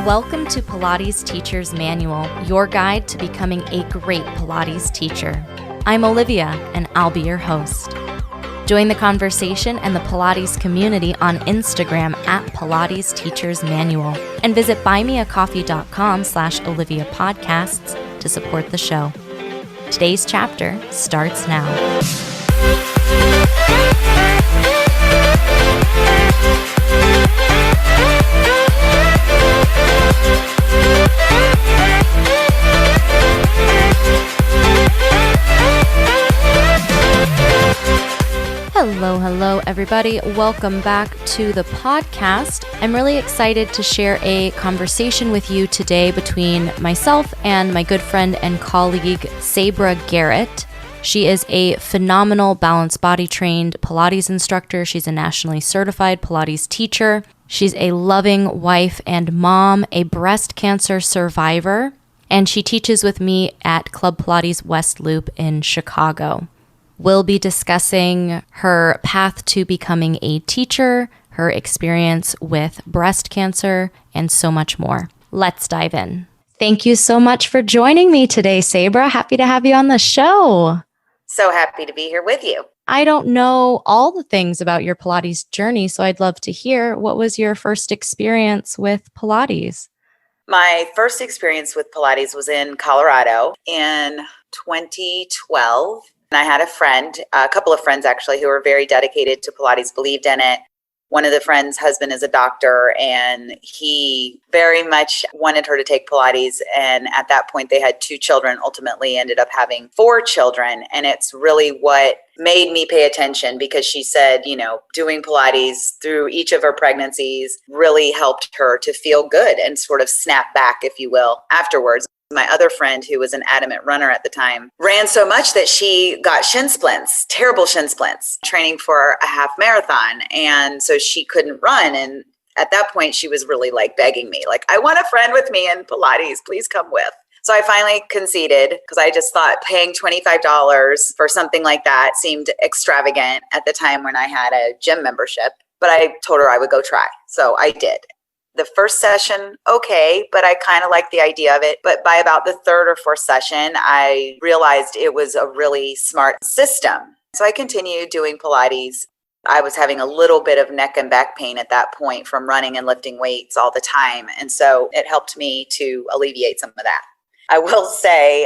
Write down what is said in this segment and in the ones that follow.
Welcome to Pilates Teacher's Manual, your guide to becoming a great Pilates teacher. I'm Olivia, and I'll be your host. Join the conversation and the Pilates community on Instagram at Pilates Teacher's Manual, and visit buymeacoffee.com/Olivia Podcasts to support the show. Today's chapter starts now. Hello, everybody. Welcome back to the podcast. I'm really excited to share a conversation with you today between myself and my good friend and colleague, Sabra Garrett. She is a phenomenal balanced body trained Pilates instructor. She's a nationally certified Pilates teacher. She's a loving wife and mom, a breast cancer survivor, and she teaches with me at Club Pilates West Loop in Chicago. We'll be discussing her path to becoming a teacher, her experience with breast cancer, and so much more. Let's dive in. Thank you so much for joining me today, Sabra. Happy to have you on the show. So happy to be here with you. I don't know all the things about your Pilates journey, so I'd love to hear, what was your first experience with Pilates? My first experience with Pilates was in Colorado in 2012. And I had a couple of friends actually, who were very dedicated to Pilates, believed in it. One of the friends' husband is a doctor, and he very much wanted her to take Pilates. And at that point, they had 2 children, ultimately ended up having 4 children. And it's really what made me pay attention, because she said, doing Pilates through each of her pregnancies really helped her to feel good and sort of snap back, if you will, afterwards. My other friend, who was an adamant runner at the time, ran so much that she got shin splints, terrible shin splints, training for a half marathon. And so she couldn't run. And at that point, she was really begging me, I want a friend with me in Pilates, please come with. So I finally conceded, because I just thought paying $25 for something like that seemed extravagant at the time when I had a gym membership. But I told her I would go try. So I did. The first session, okay, but I kind of liked the idea of it. But by about the 3rd or 4th session, I realized it was a really smart system. So I continued doing Pilates. I was having a little bit of neck and back pain at that point from running and lifting weights all the time. And so it helped me to alleviate some of that. I will say,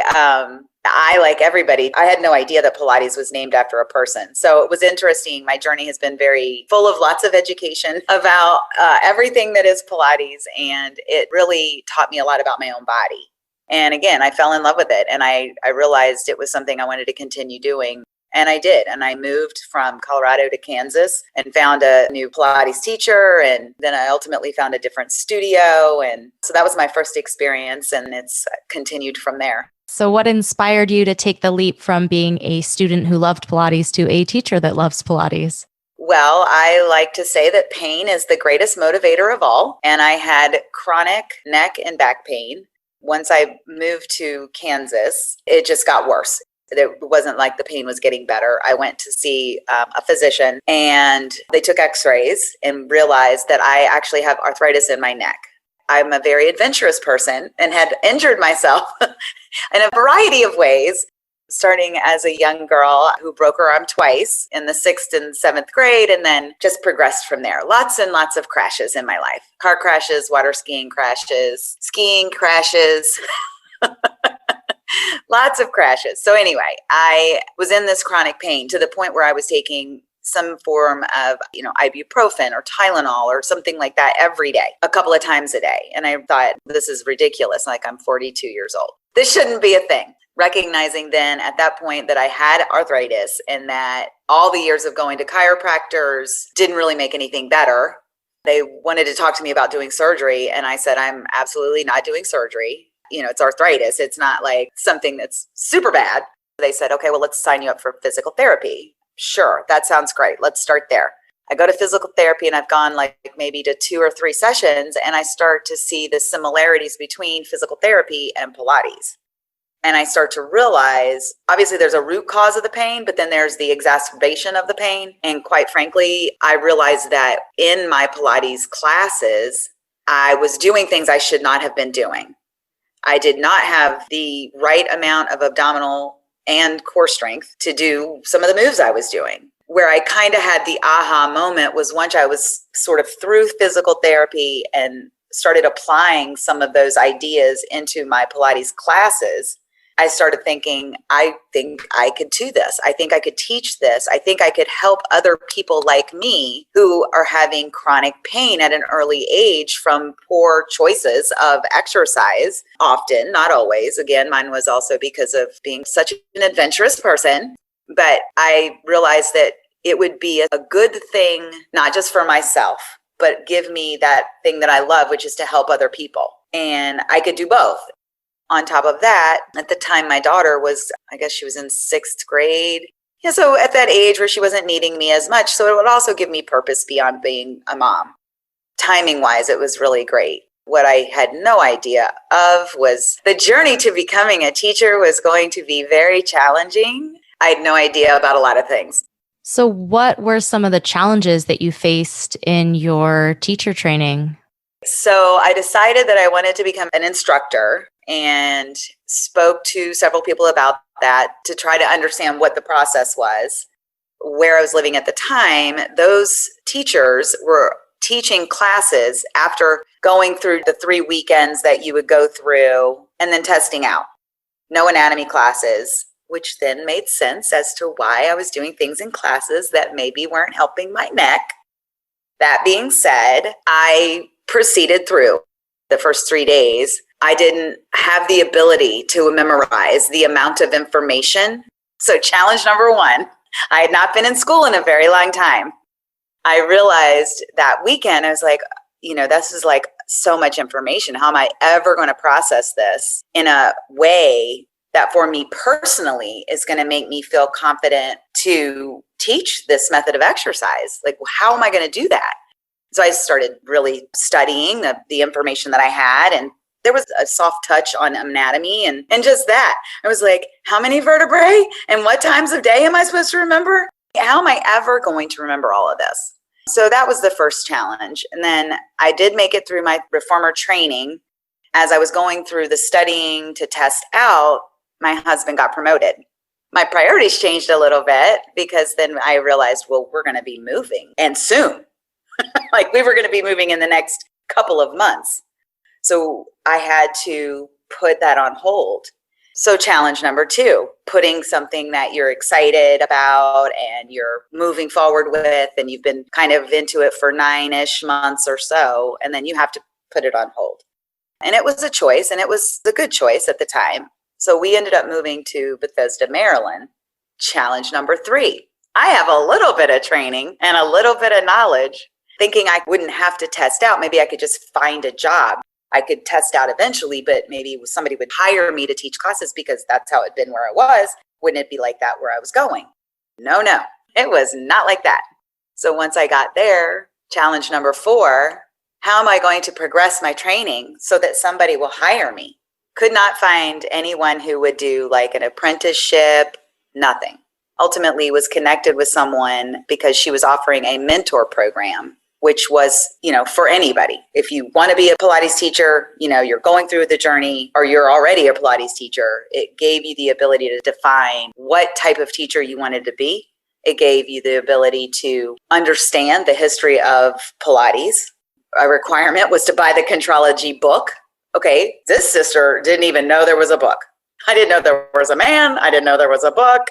I, like everybody, I had no idea that Pilates was named after a person. So it was interesting. My journey has been very full of lots of education about everything that is Pilates. And it really taught me a lot about my own body. And again, I fell in love with it. And I realized it was something I wanted to continue doing. And I did. And I moved from Colorado to Kansas and found a new Pilates teacher. And then I ultimately found a different studio. And so that was my first experience. And it's continued from there. So what inspired you to take the leap from being a student who loved Pilates to a teacher that loves Pilates? Well, I like to say that pain is the greatest motivator of all. And I had chronic neck and back pain. Once I moved to Kansas, it just got worse. It wasn't like the pain was getting better. I went to see a physician, and they took x-rays and realized that I actually have arthritis in my neck. I'm a very adventurous person and had injured myself in a variety of ways, starting as a young girl who broke her arm twice in the 6th and 7th grade, and then just progressed from there. Lots and lots of crashes in my life. Car crashes, water skiing crashes, lots of crashes. So anyway, I was in this chronic pain to the point where I was taking some form of, ibuprofen or Tylenol or something like that every day, a couple of times a day. And I thought, this is ridiculous. I'm 42 years old. This shouldn't be a thing. Recognizing then at that point that I had arthritis, and that all the years of going to chiropractors didn't really make anything better. They wanted to talk to me about doing surgery. And I said, I'm absolutely not doing surgery. It's arthritis. It's not like something that's super bad. They said, okay, well, let's sign you up for physical therapy. Sure, that sounds great. Let's start there. I go to physical therapy, and I've gone maybe to 2 or 3 sessions, and I start to see the similarities between physical therapy and Pilates. And I start to realize, obviously there's a root cause of the pain, but then there's the exacerbation of the pain. And quite frankly, I realized that in my Pilates classes, I was doing things I should not have been doing. I did not have the right amount of abdominal and core strength to do some of the moves I was doing. Where I kind of had the aha moment was once I was sort of through physical therapy and started applying some of those ideas into my Pilates classes. I started thinking, I think I could do this. I think I could teach this. I think I could help other people like me who are having chronic pain at an early age from poor choices of exercise. Often, not always. Again, mine was also because of being such an adventurous person. But I realized that it would be a good thing, not just for myself, but give me that thing that I love, which is to help other people. And I could do both. On top of that, at the time, my daughter was, I guess she was in 6th grade. Yeah, so at that age where she wasn't needing me as much. So it would also give me purpose beyond being a mom. Timing wise, it was really great. What I had no idea of was the journey to becoming a teacher was going to be very challenging. I had no idea about a lot of things. So what were some of the challenges that you faced in your teacher training? So I decided that I wanted to become an instructor and spoke to several people about that to try to understand what the process was. Where I was living at the time, those teachers were teaching classes after going through the 3 weekends that you would go through and then testing out. No anatomy classes, which then made sense as to why I was doing things in classes that maybe weren't helping my neck. That being said, I proceeded through the first 3 days. I didn't have the ability to memorize the amount of information. So challenge number 1, I had not been in school in a very long time. I realized that weekend, I was like, this is like so much information. How am I ever going to process this in a way that for me personally is going to make me feel confident to teach this method of exercise? Like, how am I going to do that? So I started really studying the information that I had, and there was a soft touch on anatomy and just that. I was like, how many vertebrae and what times of day am I supposed to remember? How am I ever going to remember all of this? So that was the first challenge. And then I did make it through my reformer training. As I was going through the studying to test out, my husband got promoted. My priorities changed a little bit because then I realized, well, we're going to be moving and soon. Like we were going to be moving in the next couple of months. So I had to put that on hold. So challenge number 2, putting something that you're excited about and you're moving forward with, and you've been kind of into it for 9-ish months or so, and then you have to put it on hold. And it was a choice, and it was a good choice at the time. So we ended up moving to Bethesda, Maryland. Challenge number 3, I have a little bit of training and a little bit of knowledge, thinking I wouldn't have to test out. Maybe I could just find a job. I could test out eventually, but maybe somebody would hire me to teach classes because that's how it'd been where I was. Wouldn't it be like that where I was going? No, it was not like that. So once I got there, challenge number 4, how am I going to progress my training so that somebody will hire me? Could not find anyone who would do like an apprenticeship, nothing. Ultimately was connected with someone because she was offering a mentor program, which was, for anybody. If you want to be a Pilates teacher, you're going through the journey or you're already a Pilates teacher, it gave you the ability to define what type of teacher you wanted to be. It gave you the ability to understand the history of Pilates. A requirement was to buy the Contrology book. Okay, this sister didn't even know there was a book. I didn't know there was a man. I didn't know there was a book.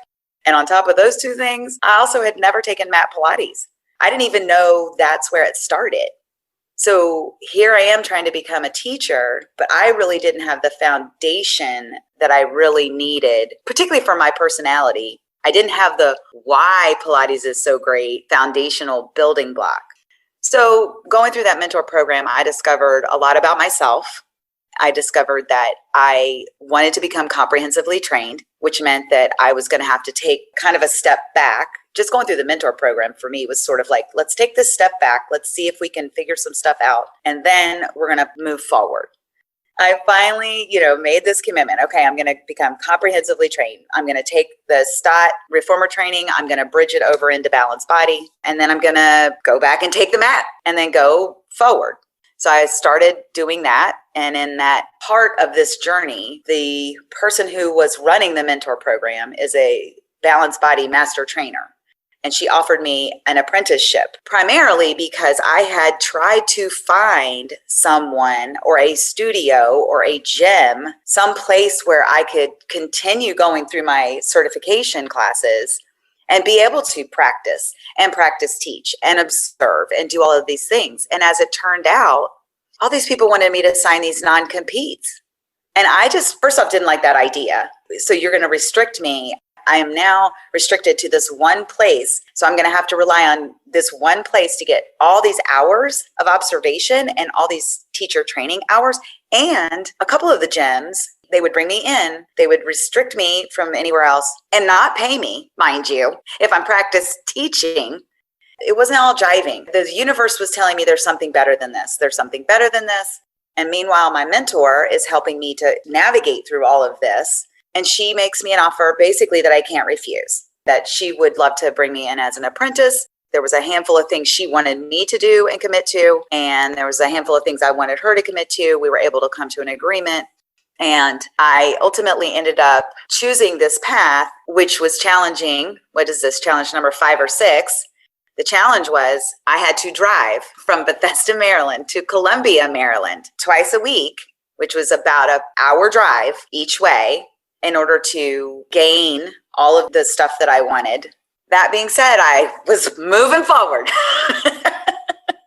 And on top of those 2 things, I also had never taken mat Pilates. I didn't even know that's where it started. So here I am trying to become a teacher, but I really didn't have the foundation that I really needed, particularly for my personality. I didn't have the why Pilates is so great foundational building block. So going through that mentor program, I discovered a lot about myself. I discovered that I wanted to become comprehensively trained, which meant that I was going to have to take kind of a step back. Just going through the mentor program for me was sort of like, let's take this step back. Let's see if we can figure some stuff out. And then we're going to move forward. I finally, made this commitment. Okay, I'm going to become comprehensively trained. I'm going to take the STOT reformer training. I'm going to bridge it over into balanced body. And then I'm going to go back and take the mat and then go forward. So I started doing that. And in that part of this journey, the person who was running the mentor program is a Balanced Body master trainer. And she offered me an apprenticeship, primarily because I had tried to find someone or a studio or a gym, some place where I could continue going through my certification classes and be able to practice and practice teach and observe and do all of these things. And as it turned out, all these people wanted me to sign these non-competes. And I just, first off, didn't like that idea. So you're going to restrict me. I am now restricted to this one place. So I'm going to have to rely on this one place to get all these hours of observation and all these teacher training hours. And a couple of the gyms, they would bring me in, they would restrict me from anywhere else and not pay me, mind you, if I'm practice teaching. It wasn't all jiving. The universe was telling me there's something better than this. There's something better than this. And meanwhile, my mentor is helping me to navigate through all of this. And she makes me an offer basically that I can't refuse, that she would love to bring me in as an apprentice. There was a handful of things she wanted me to do and commit to. And there was a handful of things I wanted her to commit to. We were able to come to an agreement. And I ultimately ended up choosing this path, which was challenging. What is this, challenge number 5 or 6? The challenge was I had to drive from Bethesda, Maryland to Columbia, Maryland twice a week, which was about an hour drive each way, in order to gain all of the stuff that I wanted. That being said, I was moving forward.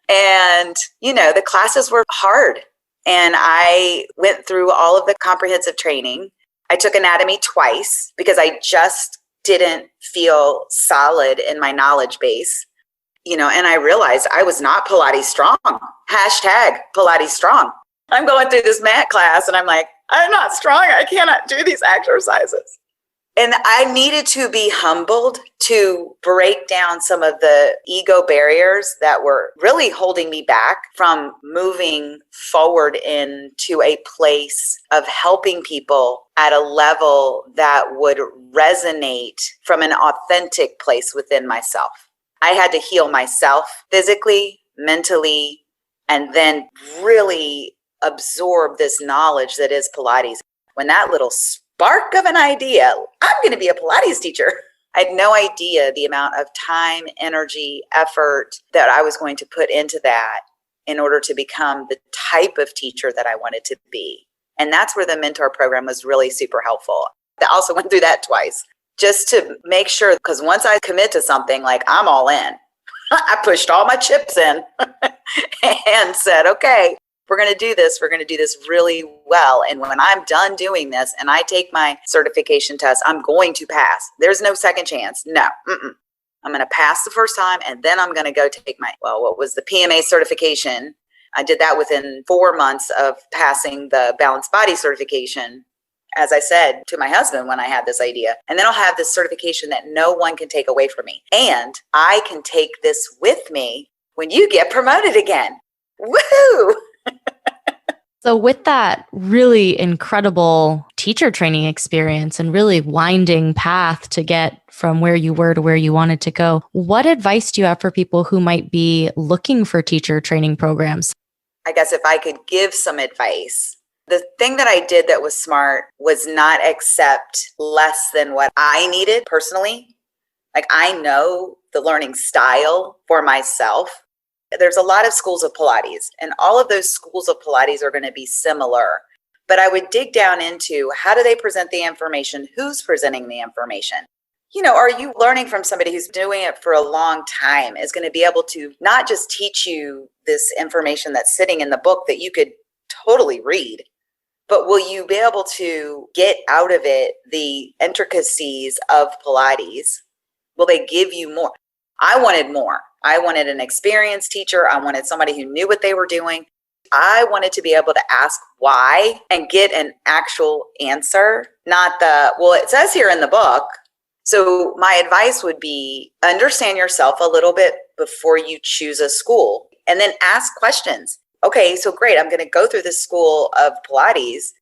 And, the classes were hard. And I went through all of the comprehensive training. I took anatomy twice because I just didn't feel solid in my knowledge base. And I realized I was not Pilates strong. Hashtag Pilates strong. I'm going through this mat class and I'm like, I'm not strong. I cannot do these exercises. And I needed to be humbled to break down some of the ego barriers that were really holding me back from moving forward into a place of helping people at a level that would resonate from an authentic place within myself. I had to heal myself physically, mentally, and then really absorb this knowledge that is Pilates. When that little spark of an idea, I'm going to be a Pilates teacher, I had no idea the amount of time, energy, effort that I was going to put into that in order to become the type of teacher that I wanted to be. And that's where the mentor program was really super helpful. I also went through that twice just to make sure, because once I commit to something, like I'm all in. I pushed all my chips in and said, okay, we're going to do this. We're going to do this really well. And when I'm done doing this and I take my certification test, I'm going to pass. There's no second chance. No. I'm going to pass the first time and then I'm going to go take what was the PMA certification. I did that within 4 months of passing the Balanced Body certification, as I said to my husband when I had this idea. And then I'll have this certification that no one can take away from me. And I can take this with me when you get promoted again. Woohoo! So with that really incredible teacher training experience and really winding path to get from where you were to where you wanted to go, what advice do you have for people who might be looking for teacher training programs? I guess if I could give some advice, the thing that I did that was smart was not accept less than what I needed personally. Like I know the learning style for myself. There's a lot of schools of Pilates, and all of those schools of Pilates are going to be similar. But I would dig down into how do they present the information? Who's presenting the information? Are you learning from somebody who's doing it for a long time, is going to be able to not just teach you this information that's sitting in the book that you could totally read, but will you be able to get out of it the intricacies of Pilates? Will they give you more? I wanted more. I wanted an experienced teacher. I wanted somebody who knew what they were doing. I wanted to be able to ask why and get an actual answer, not it says here in the book. So my advice would be understand yourself a little bit before you choose a school and then ask questions. Okay, so great. I'm going to go through this school of Pilates.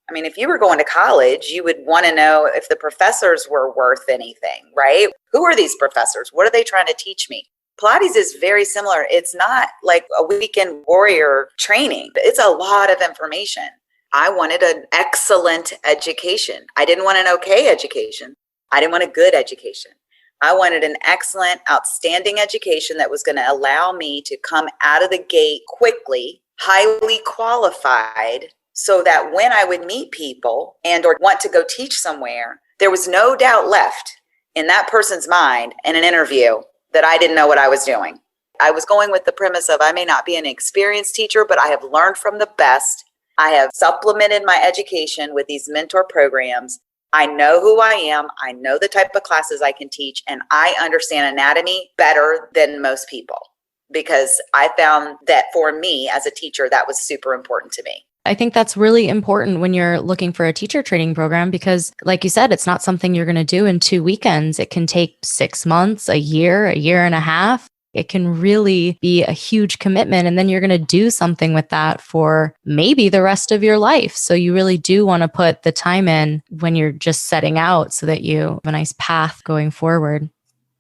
I mean, if you were going to college, you would want to know if the professors were worth anything, right? Who are these professors? What are they trying to teach me? Pilates is very similar. It's not like a weekend warrior training. It's a lot of information. I wanted an excellent education. I didn't want an okay education. I didn't want a good education. I wanted an excellent, outstanding education that was going to allow me to come out of the gate quickly, highly qualified, so that when I would meet people and or want to go teach somewhere, there was no doubt left in that person's mind in an interview that I didn't know what I was doing. I was going with the premise of I may not be an experienced teacher, but I have learned from the best. I have supplemented my education with these mentor programs. I know who I am. I know the type of classes I can teach, and I understand anatomy better than most people because I found that for me as a teacher, that was super important to me. I think that's really important when you're looking for a teacher training program because, like you said, it's not something you're going to do in 2 weekends. It can take 6 months, a year and a half. It can really be a huge commitment. And then you're going to do something with that for maybe the rest of your life. So you really do want to put the time in when you're just setting out so that you have a nice path going forward.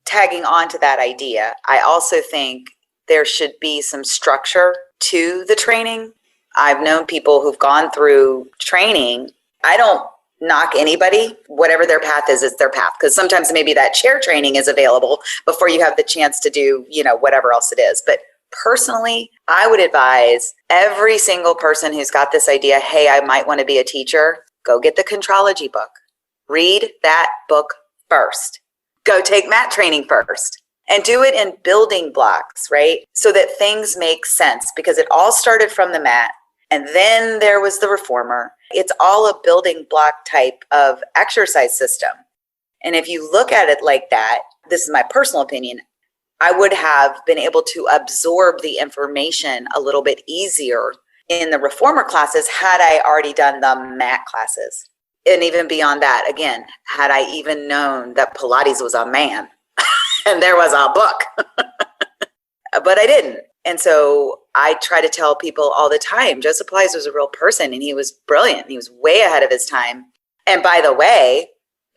Tagging on to that idea, I also think there should be some structure to the training. I've known people who've gone through training. I don't knock anybody, whatever their path is their path. Because sometimes maybe that chair training is available before you have the chance to do, whatever else it is. But personally, I would advise every single person who's got this idea, hey, I might want to be a teacher, go get the Contrology book. Read that book first. Go take mat training first. And do it in building blocks, right? So that things make sense because it all started from the mat. And then there was the reformer. It's all a building block type of exercise system. And if you look at it like that, this is my personal opinion, I would have been able to absorb the information a little bit easier in the reformer classes had I already done the mat classes. And even beyond that, again, had I even known that Pilates was a man and there was a book, but I didn't. And so I try to tell people all the time, Joseph Pilates was a real person and he was brilliant. He was way ahead of his time. And by the way,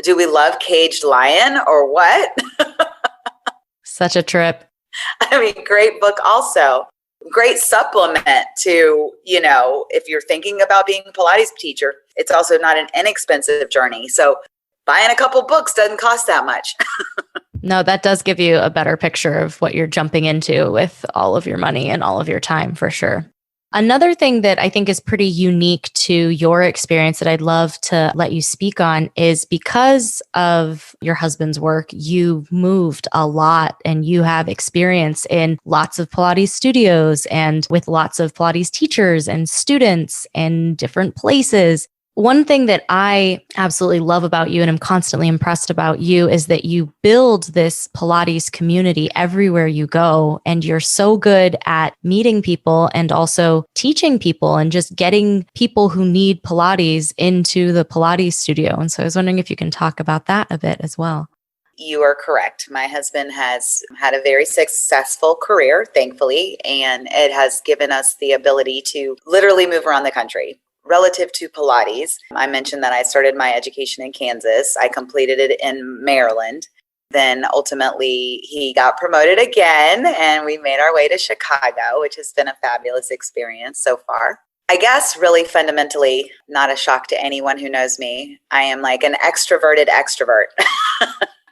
do we love Caged Lion or what? Such a trip. I mean, great book also. Great supplement to, if you're thinking about being a Pilates teacher, it's also not an inexpensive journey. So buying a couple books doesn't cost that much. No, that does give you a better picture of what you're jumping into with all of your money and all of your time for sure. Another thing that I think is pretty unique to your experience that I'd love to let you speak on is because of your husband's work, you moved a lot and you have experience in lots of Pilates studios and with lots of Pilates teachers and students and different places. One thing that I absolutely love about you and I'm constantly impressed about you is that you build this Pilates community everywhere you go. And you're so good at meeting people and also teaching people and just getting people who need Pilates into the Pilates studio. And so I was wondering if you can talk about that a bit as well. You are correct. My husband has had a very successful career, thankfully, and it has given us the ability to literally move around the country. Relative to Pilates, I mentioned that I started my education in Kansas. I completed it in Maryland. Then ultimately he got promoted again and we made our way to Chicago, which has been a fabulous experience so far. I guess really fundamentally, not a shock to anyone who knows me, I am like an extroverted extrovert.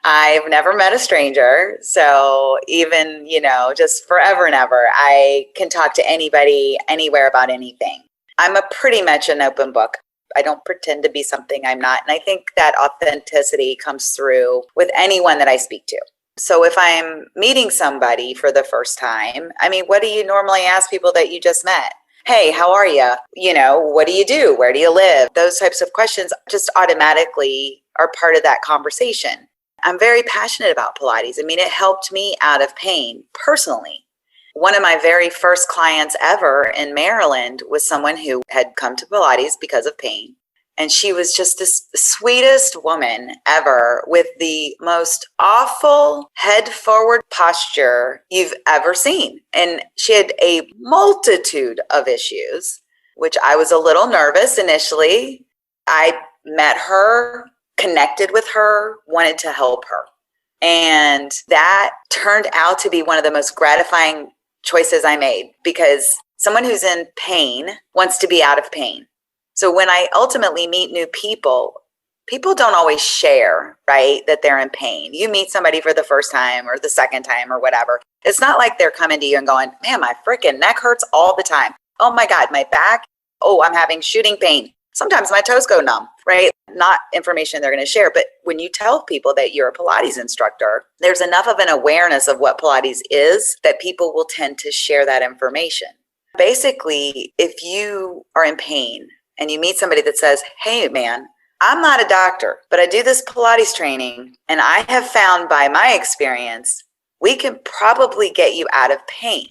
I've never met a stranger. So even, just forever and ever, I can talk to anybody, anywhere about anything. I'm a pretty much an open book. I don't pretend to be something I'm not. And I think that authenticity comes through with anyone that I speak to. So if I'm meeting somebody for the first time, what do you normally ask people that you just met? Hey, how are you? What do you do? Where do you live? Those types of questions just automatically are part of that conversation. I'm very passionate about Pilates. It helped me out of pain personally. One of my very first clients ever in Maryland was someone who had come to Pilates because of pain. And she was just the sweetest woman ever with the most awful head forward posture you've ever seen. And she had a multitude of issues, which I was a little nervous initially. I met her, connected with her, wanted to help her. And that turned out to be one of the most gratifying choices I made, because someone who's in pain wants to be out of pain. So when I ultimately meet new people, people don't always share, right, that they're in pain. You meet somebody for the first time or the second time or whatever. It's not like they're coming to you and going, man, my freaking neck hurts all the time. Oh my God, my back. Oh, I'm having shooting pain. Sometimes my toes go numb, right? Not information they're going to share. But when you tell people that you're a Pilates instructor, there's enough of an awareness of what Pilates is that people will tend to share that information. Basically, if you are in pain and you meet somebody that says, hey, man, I'm not a doctor, but I do this Pilates training, and I have found by my experience, we can probably get you out of pain.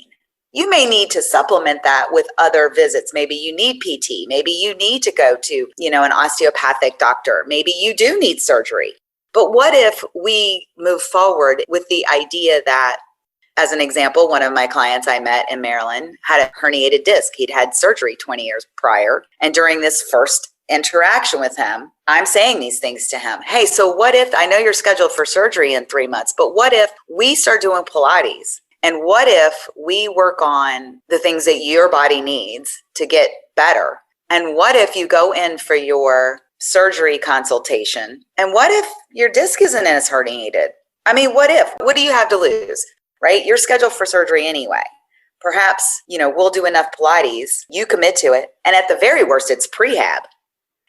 You may need to supplement that with other visits. Maybe you need PT. Maybe you need to go to, an osteopathic doctor. Maybe you do need surgery. But what if we move forward with the idea that, as an example, one of my clients I met in Maryland had a herniated disc. He'd had surgery 20 years prior. And during this first interaction with him, I'm saying these things to him. Hey, so what if, I know you're scheduled for surgery in 3 months, but what if we start doing Pilates? And what if we work on the things that your body needs to get better? And what if you go in for your surgery consultation? And what if your disc isn't as herniated? I mean, what if? What do you have to lose, right? You're scheduled for surgery anyway. Perhaps, we'll do enough Pilates, you commit to it. And at the very worst, it's prehab.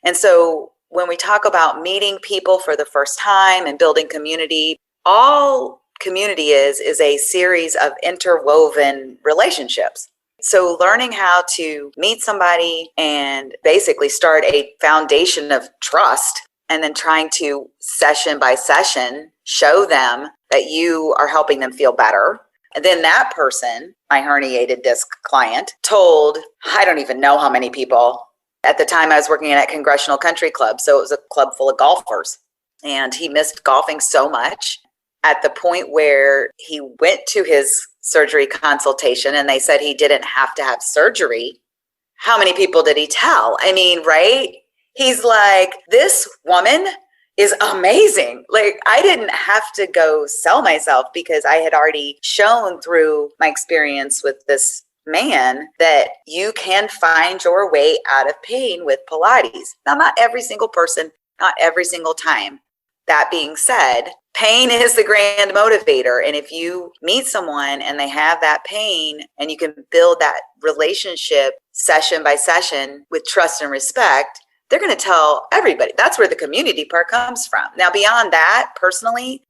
And so when we talk about meeting people for the first time and building community, all community is a series of interwoven relationships. So learning how to meet somebody and basically start a foundation of trust, and then trying to session by session show them that you are helping them feel better. And then that person, my herniated disc client, told, I don't even know how many people. At the time I was working at Congressional Country Club, so it was a club full of golfers. And he missed golfing so much, at the point where he went to his surgery consultation and they said he didn't have to have surgery. How many people did he tell? I mean, right? He's like, this woman is amazing. Like, I didn't have to go sell myself, because I had already shown through my experience with this man that you can find your way out of pain with Pilates. Now, not every single person, not every single time. That being said, pain is the grand motivator. And if you meet someone and they have that pain, and you can build that relationship session by session with trust and respect, they're going to tell everybody. That's where the community part comes from. Now, beyond that, personally,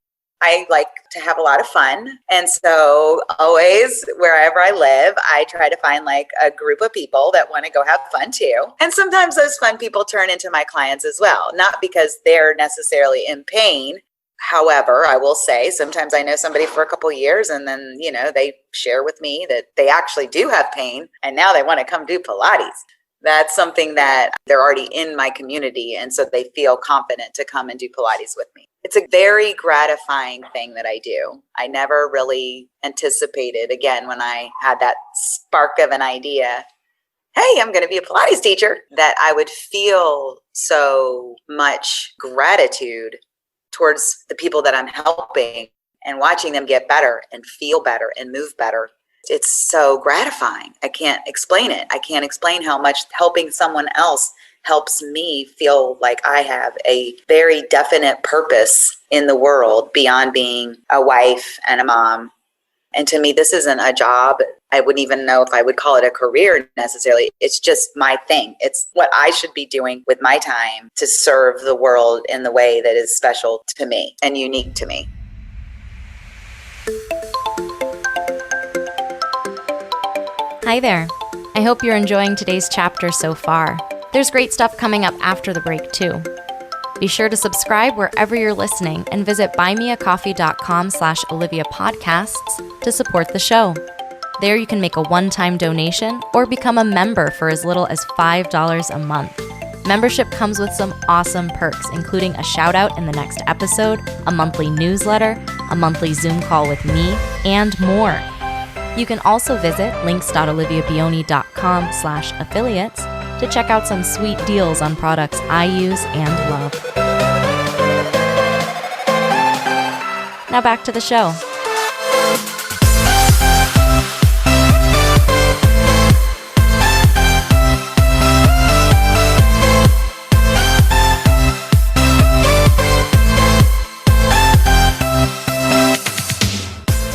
I like to have a lot of fun. And so always, wherever I live, I try to find like a group of people that want to go have fun too. And sometimes those fun people turn into my clients as well, not because they're necessarily in pain. However, I will say sometimes I know somebody for a couple of years, and then, they share with me that they actually do have pain and now they want to come do Pilates. That's something that they're already in my community, and so they feel confident to come and do Pilates with me. It's a very gratifying thing that I do. I never really anticipated, again, when I had that spark of an idea, hey, I'm going to be a Pilates teacher, that I would feel so much gratitude towards the people that I'm helping and watching them get better and feel better and move better. It's so gratifying. I can't explain it. I can't explain how much helping someone else helps me feel like I have a very definite purpose in the world beyond being a wife and a mom. And to me, this isn't a job. I wouldn't even know if I would call it a career necessarily. It's just my thing. It's what I should be doing with my time to serve the world in the way that is special to me and unique to me. Hi there. I hope you're enjoying today's chapter so far. There's great stuff coming up after the break too. Be sure to subscribe wherever you're listening and visit buymeacoffee.com/Olivia Podcasts to support the show. There you can make a one-time donation or become a member for as little as $5 a month. Membership comes with some awesome perks, including a shout out in the next episode, a monthly newsletter, a monthly Zoom call with me, and more. You can also visit links.oliviabioni.com/affiliates to check out some sweet deals on products I use and love. Now back to the show.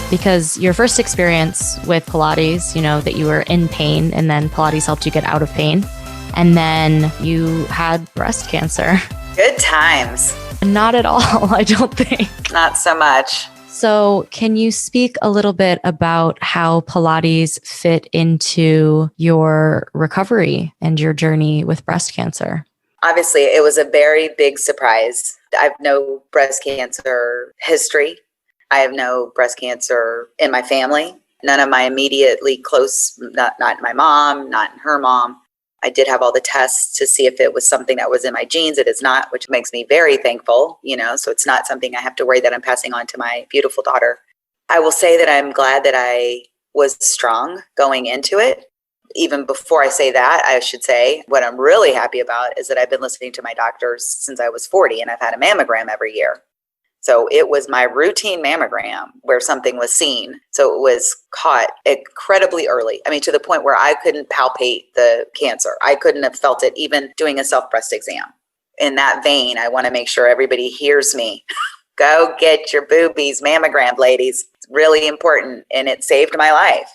Because your first experience with Pilates, that you were in pain and then Pilates helped you get out of pain. And then you had breast cancer. Good times. Not at all, I don't think. Not so much. So can you speak a little bit about how Pilates fit into your recovery and your journey with breast cancer? Obviously, it was a very big surprise. I have no breast cancer history. I have no breast cancer in my family. None of my immediately close, not my mom, not her mom. I did have all the tests to see if it was something that was in my genes. It is not, which makes me very thankful, so it's not something I have to worry that I'm passing on to my beautiful daughter. I will say that I'm glad that I was strong going into it. Even before I say that, I should say what I'm really happy about is that I've been listening to my doctors since I was 40 and I've had a mammogram every year. So it was my routine mammogram where something was seen. So it was caught incredibly early. I mean, to the point where I couldn't palpate the cancer. I couldn't have felt it even doing a self-breast exam. In that vein, I want to make sure everybody hears me. Go get your boobies mammogrammed, ladies. It's really important, and it saved my life.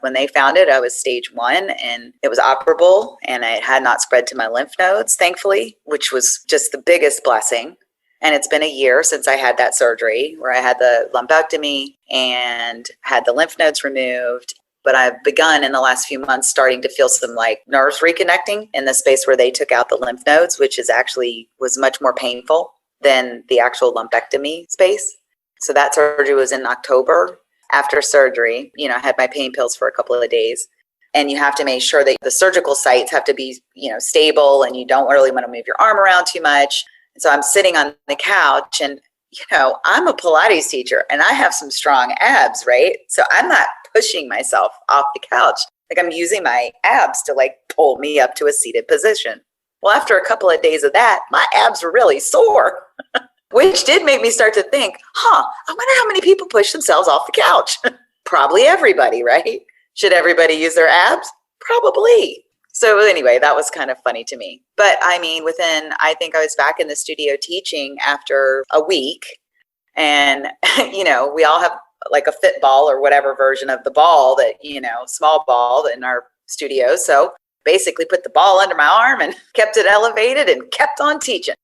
When they found it, I was stage 1 and it was operable and it had not spread to my lymph nodes, thankfully, which was just the biggest blessing. And it's been a year since I had that surgery where I had the lumpectomy and had the lymph nodes removed. But I've begun in the last few months starting to feel some nerves reconnecting in the space where they took out the lymph nodes, which was much more painful than the actual lumpectomy space. So that surgery was in October. After surgery, I had my pain pills for a couple of days. And you have to make sure that the surgical sites have to be, stable and you don't really want to move your arm around too much. So I'm sitting on the couch and, I'm a Pilates teacher and I have some strong abs, right? So I'm not pushing myself off the couch. I'm using my abs to pull me up to a seated position. Well, after a couple of days of that, my abs were really sore, which did make me start to think, I wonder how many people push themselves off the couch. Probably everybody, right? Should everybody use their abs? Probably. So anyway, that was kind of funny to me. But I mean, I think I was back in the studio teaching after a week. And, we all have a fit ball or whatever version of the ball that, small ball in our studio. So basically put the ball under my arm and kept it elevated and kept on teaching.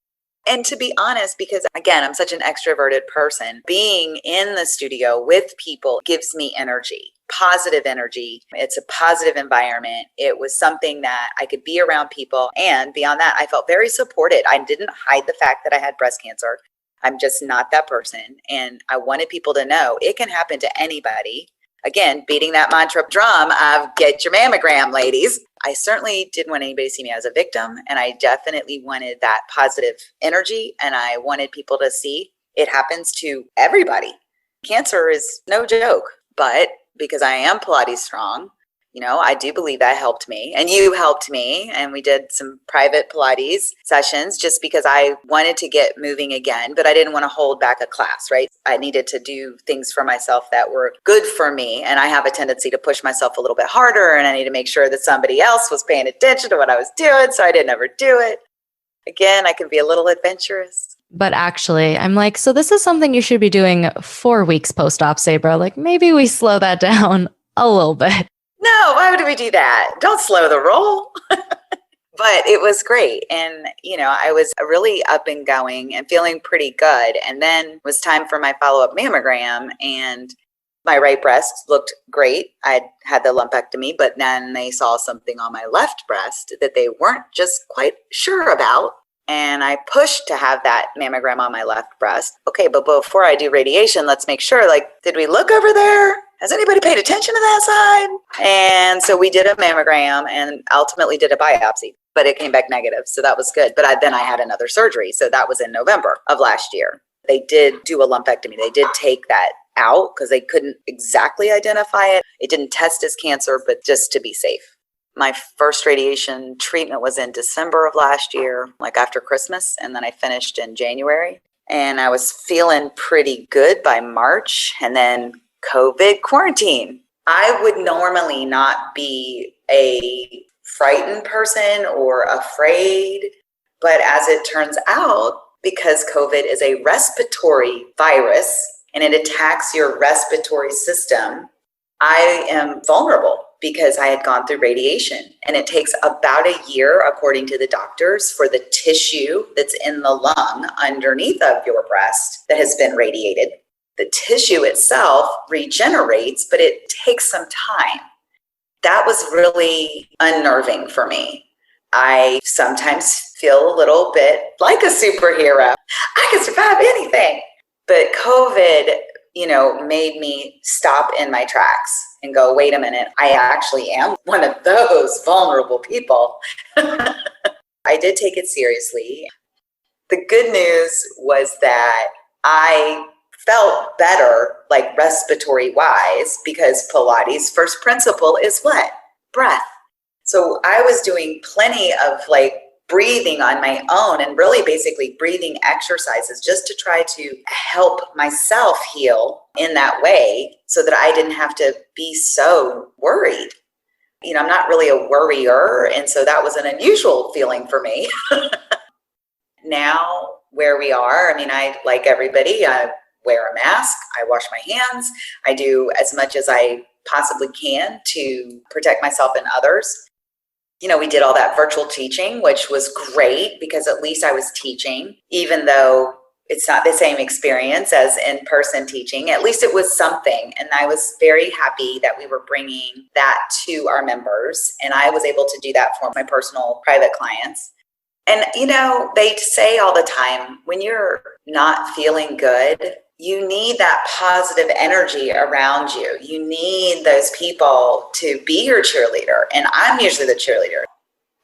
And to be honest, because again, I'm such an extroverted person, being in the studio with people gives me energy, positive energy. It's a positive environment. It was something that I could be around people. And beyond that, I felt very supported. I didn't hide the fact that I had breast cancer. I'm just not that person. And I wanted people to know it can happen to anybody. Again, beating that mantra drum of get your mammogram, ladies. I certainly didn't want anybody to see me as a victim. And I definitely wanted that positive energy. And I wanted people to see it happens to everybody. Cancer is no joke. But because I am Pilates strong, I do believe that helped me. And you helped me. And we did some private Pilates sessions just because I wanted to get moving again, but I didn't want to hold back a class, right? I needed to do things for myself that were good for me. And I have a tendency to push myself a little bit harder. And I need to make sure that somebody else was paying attention to what I was doing. So I didn't ever do it. Again, I can be a little adventurous. But actually, I'm so this is something you should be doing 4 weeks post-op, Sabra. Maybe we slow that down a little bit. No, why would we do that? Don't slow the roll. But it was great. And, I was really up and going and feeling pretty good. And then it was time for my follow-up mammogram and my right breast looked great. I had the lumpectomy, but then they saw something on my left breast that they weren't just quite sure about. And I pushed to have that mammogram on my left breast. Okay, but before I do radiation, let's make sure, did we look over there? Has anybody paid attention to that side? And so we did a mammogram and ultimately did a biopsy, but it came back negative. So that was good. But then I had another surgery. So that was in November of last year. They did do a lumpectomy. They did take that out because they couldn't exactly identify it. It didn't test as cancer, but just to be safe. My first radiation treatment was in December of last year, after Christmas. And then I finished in January. and I was feeling pretty good by March, and then COVID quarantine. I would normally not be a frightened person or afraid, but as it turns out, because COVID is a respiratory virus and it attacks your respiratory system, I am vulnerable because I had gone through radiation. And it takes about a year, according to the doctors, for the tissue that's in the lung underneath of your breast that has been radiated. The tissue itself regenerates, but it takes some time. That was really unnerving for me. I sometimes feel a little bit like a superhero. I can survive anything. But COVID, made me stop in my tracks and go, wait a minute, I actually am one of those vulnerable people. I did take it seriously. The good news was that I felt better, like respiratory wise, because Pilates' first principle is what? Breath. So I was doing plenty of breathing on my own and really basically breathing exercises just to try to help myself heal in that way so that I didn't have to be so worried. I'm not really a worrier. And so that was an unusual feeling for me. Now where we are, I, like everybody, I wear a mask, I wash my hands, I do as much as I possibly can to protect myself and others. We did all that virtual teaching, which was great because at least I was teaching, even though it's not the same experience as in-person teaching. At least it was something. And I was very happy that we were bringing that to our members. And I was able to do that for my personal private clients. And, they say all the time, when you're not feeling good, you need that positive energy around you. You need those people to be your cheerleader. And I'm usually the cheerleader.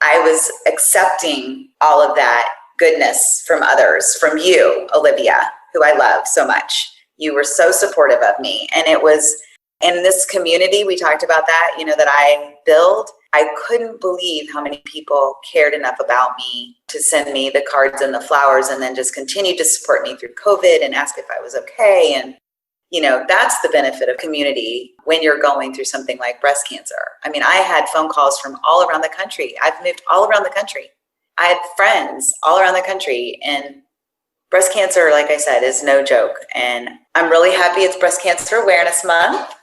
I was accepting all of that goodness from others, from you, Olivia, who I love so much. You were so supportive of me. And it was in this community, we talked about that, that I build. I couldn't believe how many people cared enough about me to send me the cards and the flowers and then just continue to support me through COVID and ask if I was okay. And, that's the benefit of community when you're going through something like breast cancer. I had phone calls from all around the country. I've moved all around the country. I had friends all around the country, and breast cancer, like I said, is no joke. And I'm really happy it's Breast Cancer Awareness Month.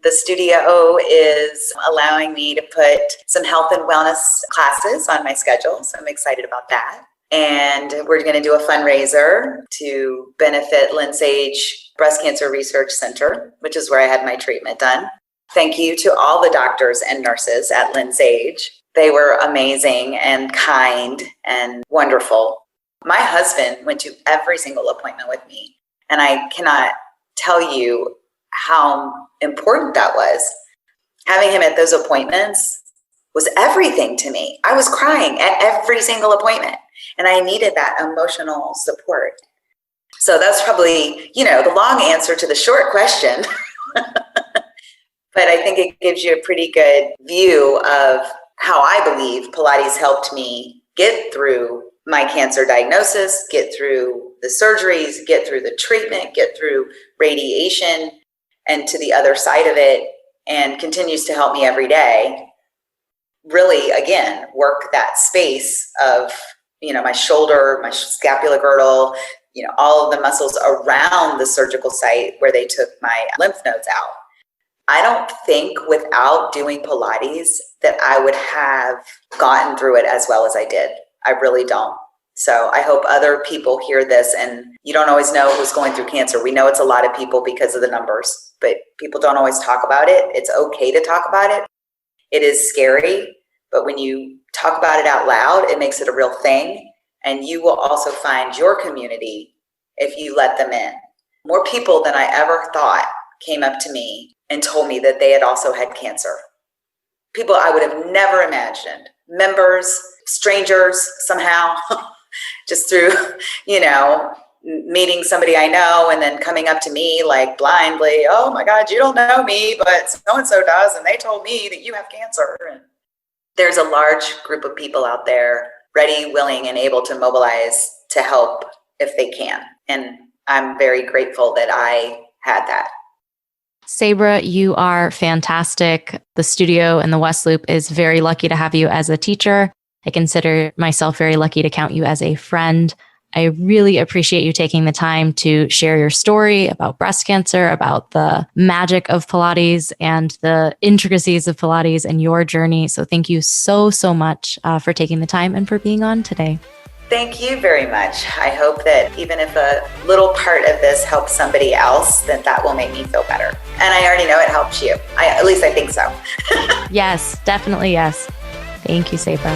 The studio is allowing me to put some health and wellness classes on my schedule, so I'm excited about that. And we're going to do a fundraiser to benefit Lynn Sage Breast Cancer Research Center, which is where I had my treatment done. Thank you to all the doctors and nurses at Lynn Sage. They were amazing and kind and wonderful. My husband went to every single appointment with me, and I cannot tell you how important that was. Having him at those appointments was everything to me. I was crying at every single appointment, and I needed that emotional support. So that's probably, the long answer to the short question. But I think it gives you a pretty good view of how I believe Pilates helped me get through my cancer diagnosis, get through the surgeries, get through the treatment, get through radiation, and to the other side of it, and continues to help me every day. Really, again, work that space of, my shoulder, my scapula girdle, all of the muscles around the surgical site where they took my lymph nodes out. I don't think without doing Pilates that I would have gotten through it as well as I did. I really don't. So I hope other people hear this, and you don't always know who's going through cancer. We know it's a lot of people because of the numbers, but people don't always talk about it. It's okay to talk about it. It is scary, but when you talk about it out loud, it makes it a real thing. And you will also find your community if you let them in. More people than I ever thought came up to me and told me that they had also had cancer. People I would have never imagined. Members, strangers somehow, just through, meeting somebody I know and then coming up to me like blindly, oh my God, you don't know me, but so-and-so does, and they told me that you have cancer. And there's a large group of people out there ready, willing, and able to mobilize to help if they can. And I'm very grateful that I had that. Sabra, you are fantastic. The studio and the West Loop is very lucky to have you as a teacher. I consider myself very lucky to count you as a friend. I really appreciate you taking the time to share your story about breast cancer, about the magic of Pilates and the intricacies of Pilates and your journey. So thank you so much for taking the time and for being on today. Thank you very much. I hope that even if a little part of this helps somebody else, that will make me feel better. And I already know it helps you. At least I think so. Yes, definitely yes. Thank you, Sabra.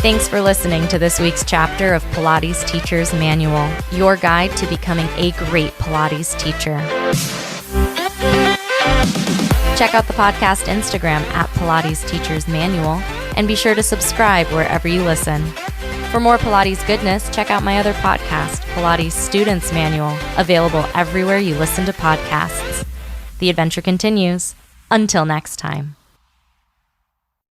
Thanks for listening to this week's chapter of Pilates Teacher's Manual, your guide to becoming a great Pilates teacher. Check out the podcast Instagram at Pilates Teacher's Manual, and be sure to subscribe wherever you listen. For more Pilates goodness, check out my other podcast, Pilates Student's Manual, available everywhere you listen to podcasts. The adventure continues. Until next time.